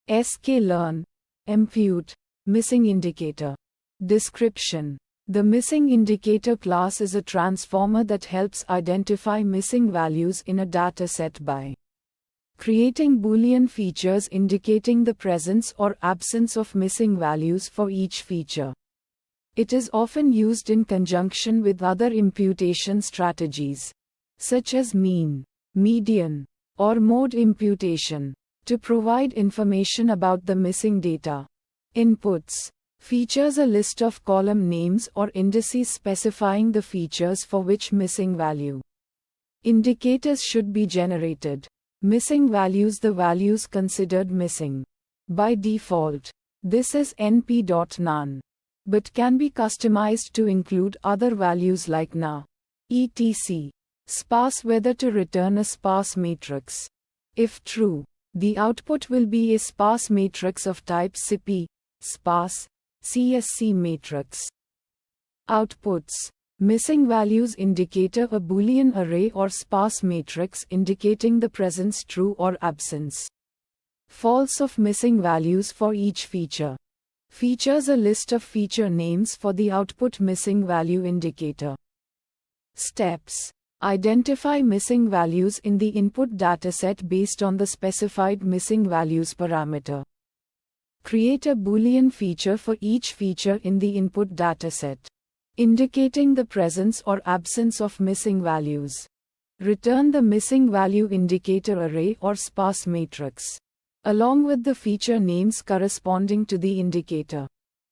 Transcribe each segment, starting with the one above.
sklearn, impute, missing indicator. Description. The missing indicator class is a transformer that helps identify missing values in a dataset by creating Boolean features indicating the presence or absence of missing values for each feature. It is often used in conjunction with other imputation strategies, such as mean, median, or mode imputation, to provide information about the missing data. Inputs. Features a list of column names or indices specifying the features for which missing value. Indicators should be generated. Missing values, the values considered missing. By default, this is np.none, but can be customized to include other values like na, etc. Sparse whether to return a sparse matrix. If true, the output will be a sparse matrix of type SCPI, sparse, CSC matrix. Outputs. Missing values indicator, a Boolean array or sparse matrix indicating the presence true or absence false of missing values for each feature. Features a list of feature names for the output missing value indicator. Steps. Identify missing values in the input dataset based on the specified missing values parameter. Create a Boolean feature for each feature in the input dataset, indicating the presence or absence of missing values. Return the missing value indicator array or sparse matrix, along with the feature names corresponding to the indicator.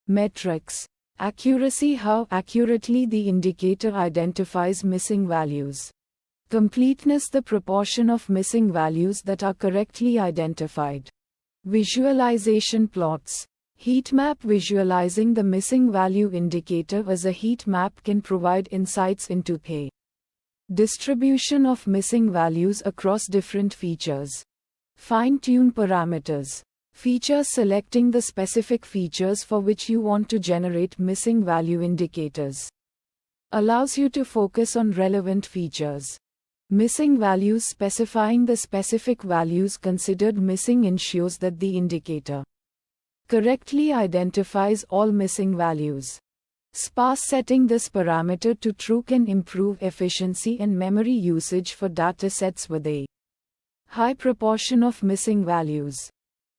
Metrics. Accuracy, how accurately the indicator identifies missing values. Completeness, the proportion of missing values that are correctly identified. Visualization plots. Heat map. Visualizing the missing value indicator as a heat map can provide insights into the distribution of missing values across different features. Fine-tune parameters. Features. Selecting the specific features for which you want to generate missing value indicators allows you to focus on relevant features. Missing values. Specifying the specific values considered missing ensures that the indicator correctly identifies all missing values. Sparse. Setting this parameter to true can improve efficiency and memory usage for datasets with a high proportion of missing values.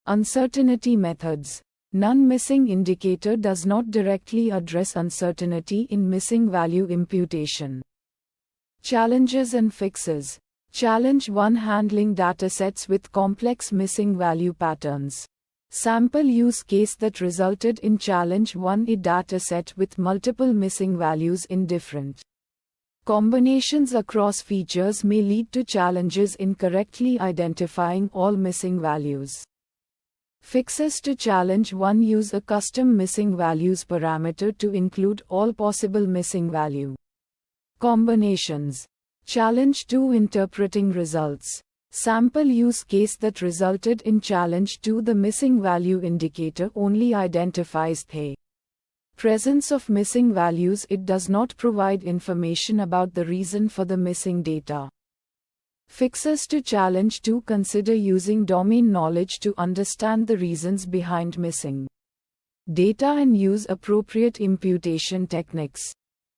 Uncertainty methods. None missing indicator does not directly address uncertainty in missing value imputation. Challenges and fixes. Challenge 1. Handling datasets with complex missing value patterns. Sample use case that resulted in challenge 1. A dataset with multiple missing values in different combinations across features may lead to challenges in correctly identifying all missing values. Fixes to challenge 1. Use a custom missing values parameter to include all possible missing value combinations. Challenge 2. Interpreting results. Sample use case that resulted in challenge 2. The missing value indicator only identifies the presence of missing values. It does not provide information about the reason for the missing data. Fixes to challenge 2. Consider using domain knowledge to understand the reasons behind missing data and use appropriate imputation techniques.